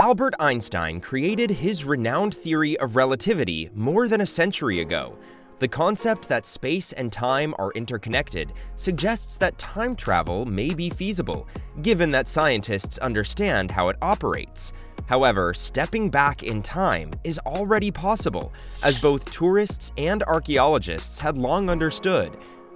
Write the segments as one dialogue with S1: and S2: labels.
S1: Albert Einstein created his renowned theory of relativity more than a century ago. The concept that space and time are interconnected suggests that time travel may be feasible, given that scientists understand how it operates. However, stepping back in time is already possible, as both tourists and archaeologists had long understood.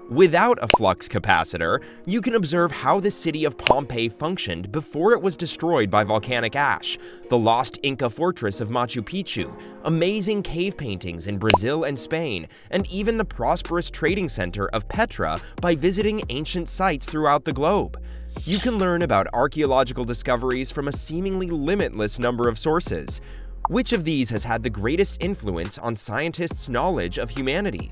S1: Without a flux capacitor, you can observe how the city of Pompeii functioned before it was destroyed by volcanic ash, the lost Inca fortress of Machu Picchu, amazing cave paintings in Brazil and Spain, and even the prosperous trading center of Petra by visiting ancient sites throughout the globe. You can learn about archaeological discoveries from a seemingly limitless number of sources. Which of these has had the greatest influence on scientists' knowledge of humanity?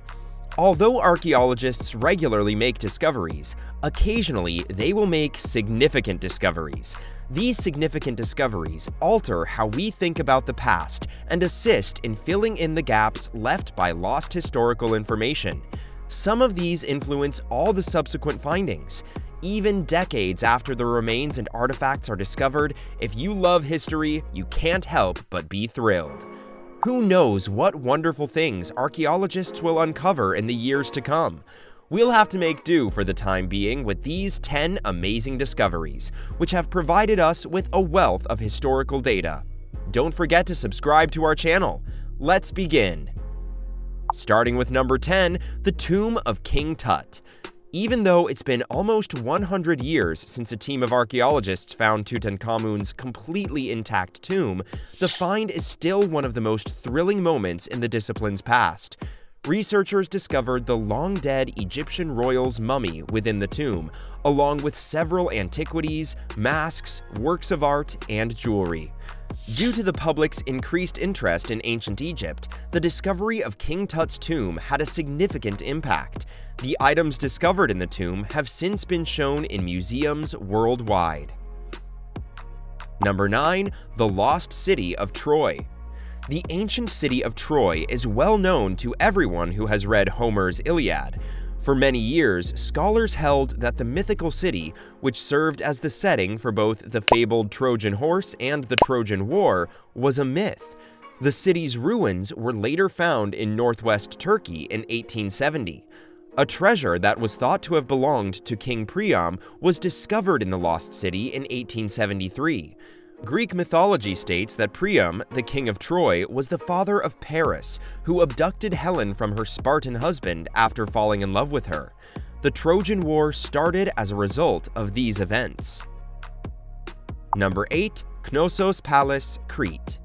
S1: Although archaeologists regularly make discoveries, occasionally they will make significant discoveries. These significant discoveries alter how we think about the past and assist in filling in the gaps left by lost historical information. Some of these influence all the subsequent findings. Even decades after the remains and artifacts are discovered, if you love history, you can't help but be thrilled. Who knows what wonderful things archaeologists will uncover in the years to come? We'll have to make do for the time being with these 10 amazing discoveries, which have provided us with a wealth of historical data. Don't forget to subscribe to our channel. Let's begin. Starting with number 10, the Tomb of King Tut. Even though it's been almost 100 years since a team of archaeologists found Tutankhamun's completely intact tomb, the find is still one of the most thrilling moments in the discipline's past. Researchers discovered the long-dead Egyptian royal's mummy within the tomb, along with several antiquities, masks, works of art, and jewelry. Due to the public's increased interest in ancient Egypt, the discovery of King Tut's tomb had a significant impact. The items discovered in the tomb have since been shown in museums worldwide. Number 9. The Lost City of Troy. The ancient city of Troy is well known to everyone who has read Homer's Iliad. For many years, scholars held that the mythical city, which served as the setting for both the fabled Trojan horse and the Trojan War, was a myth. The city's ruins were later found in northwest Turkey in 1870. A treasure that was thought to have belonged to King Priam was discovered in the lost city in 1873. Greek mythology states that Priam, the king of Troy, was the father of Paris, who abducted Helen from her Spartan husband after falling in love with her. The Trojan War started as a result of these events. Number 8. Knossos Palace, Crete.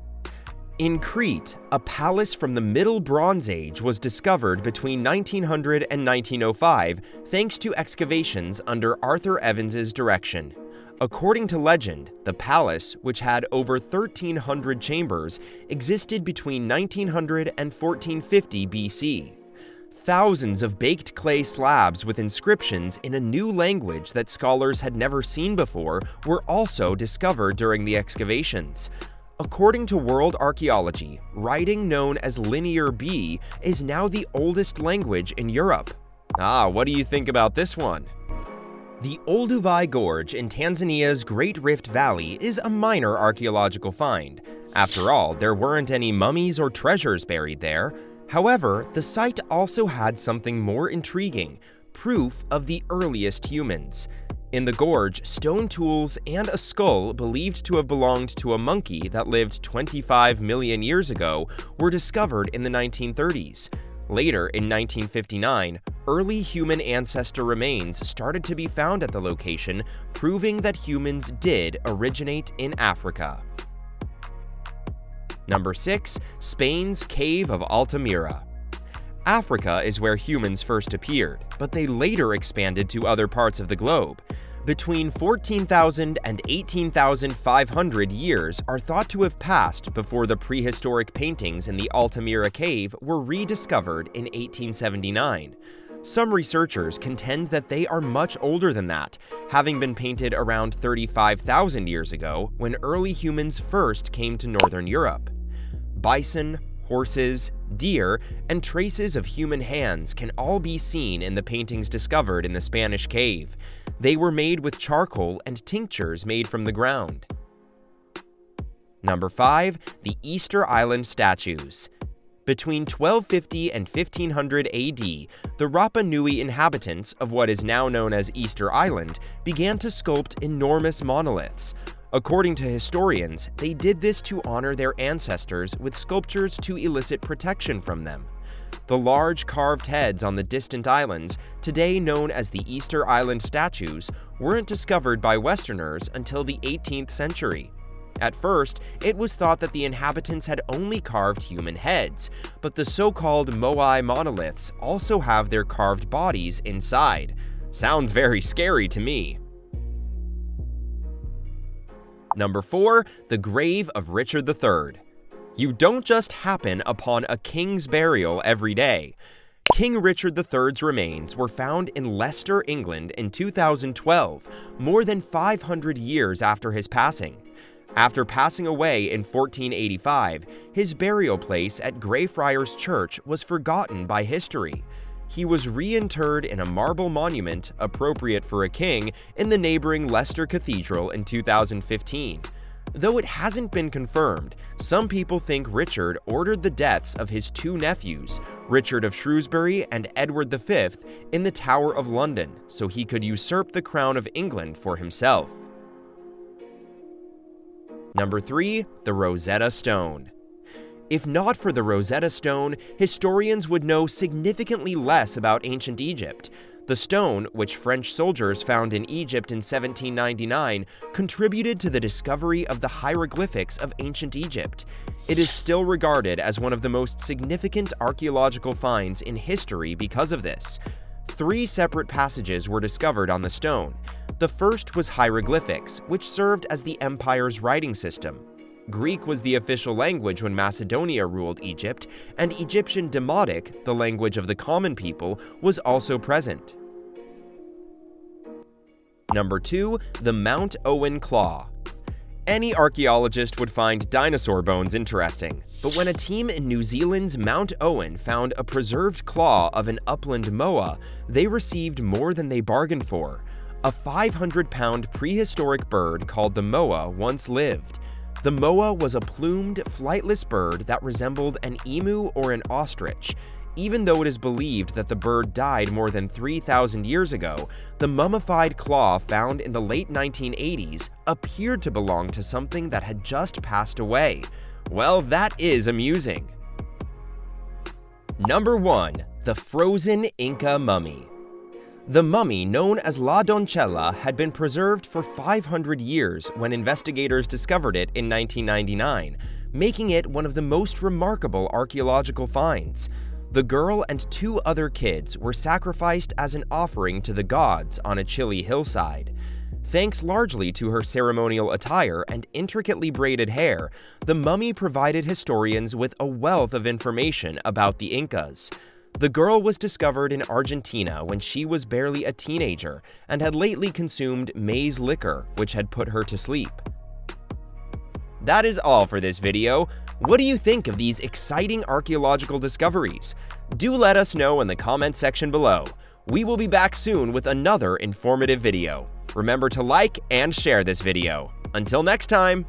S1: In Crete, a palace from the Middle Bronze Age was discovered between 1900 and 1905 thanks to excavations under Arthur Evans's direction. According to legend, the palace, which had over 1,300 chambers, existed between 1900 and 1450 BC. Thousands of baked clay slabs with inscriptions in a new language that scholars had never seen before were also discovered during the excavations. According to world archaeology, writing known as Linear B is now the oldest language in Europe. What do you think about this one? The Olduvai Gorge in Tanzania's Great Rift Valley is a minor archaeological find. After all, there weren't any mummies or treasures buried there. However, the site also had something more intriguing: proof of the earliest humans. In the gorge, stone tools and a skull believed to have belonged to a monkey that lived 25 million years ago were discovered in the 1930s. Later, in 1959, early human ancestor remains started to be found at the location, proving that humans did originate in Africa. Number 6. Spain's Cave of Altamira. Africa is where humans first appeared, but they later expanded to other parts of the globe. Between 14,000 and 18,500 years are thought to have passed before the prehistoric paintings in the Altamira cave were rediscovered in 1879. Some researchers contend that they are much older than that, having been painted around 35,000 years ago when early humans first came to northern Europe. Bison, horses, deer, and traces of human hands can all be seen in the paintings discovered in the Spanish cave. They were made with charcoal and tinctures made from the ground. Number 5. The Easter Island statues. Between 1250 and 1500 AD, the Rapa Nui inhabitants of what is now known as Easter Island began to sculpt enormous monoliths. According to historians, they did this to honor their ancestors with sculptures to elicit protection from them. The large carved heads on the distant islands, today known as the Easter Island statues, weren't discovered by Westerners until the 18th century. At first, it was thought that the inhabitants had only carved human heads, but the so-called Moai monoliths also have their carved bodies inside. Sounds very scary to me. Number 4. The grave of Richard III. You don't just happen upon a king's burial every day. King Richard III's remains were found in Leicester, England in 2012, more than 500 years after his passing. After passing away in 1485, his burial place at Greyfriars Church was forgotten by history. He was reinterred in a marble monument appropriate for a king in the neighboring Leicester Cathedral in 2015. Though it hasn't been confirmed, some people think Richard ordered the deaths of his two nephews, Richard of Shrewsbury and Edward V, in the Tower of London so he could usurp the crown of England for himself. Number 3. The Rosetta Stone. If not for the Rosetta Stone, historians would know significantly less about ancient Egypt. The stone, which French soldiers found in Egypt in 1799, contributed to the discovery of the hieroglyphics of ancient Egypt. It is still regarded as one of the most significant archaeological finds in history because of this. 3 separate passages were discovered on the stone. The first was hieroglyphics, which served as the empire's writing system. Greek was the official language when Macedonia ruled Egypt, and Egyptian Demotic, the language of the common people, was also present. Number 2. The Mount Owen Claw. Any archaeologist would find dinosaur bones interesting, but when a team in New Zealand's Mount Owen found a preserved claw of an upland moa, they received more than they bargained for. A 500-pound prehistoric bird called the moa once lived. The moa was a plumed, flightless bird that resembled an emu or an ostrich. Even though it is believed that the bird died more than 3,000 years ago, the mummified claw found in the late 1980s appeared to belong to something that had just passed away. Well, that is amusing. Number 1. The Frozen Inca Mummy. The mummy, known as La Doncella, had been preserved for 500 years when investigators discovered it in 1999, making it one of the most remarkable archaeological finds. The girl and 2 other kids were sacrificed as an offering to the gods on a chilly hillside. Thanks largely to her ceremonial attire and intricately braided hair, the mummy provided historians with a wealth of information about the Incas. The girl was discovered in Argentina when she was barely a teenager and had lately consumed maize liquor, which had put her to sleep. That is all for this video. What do you think of these exciting archaeological discoveries? Do let us know in the comments section below. We will be back soon with another informative video. Remember to like and share this video. Until next time!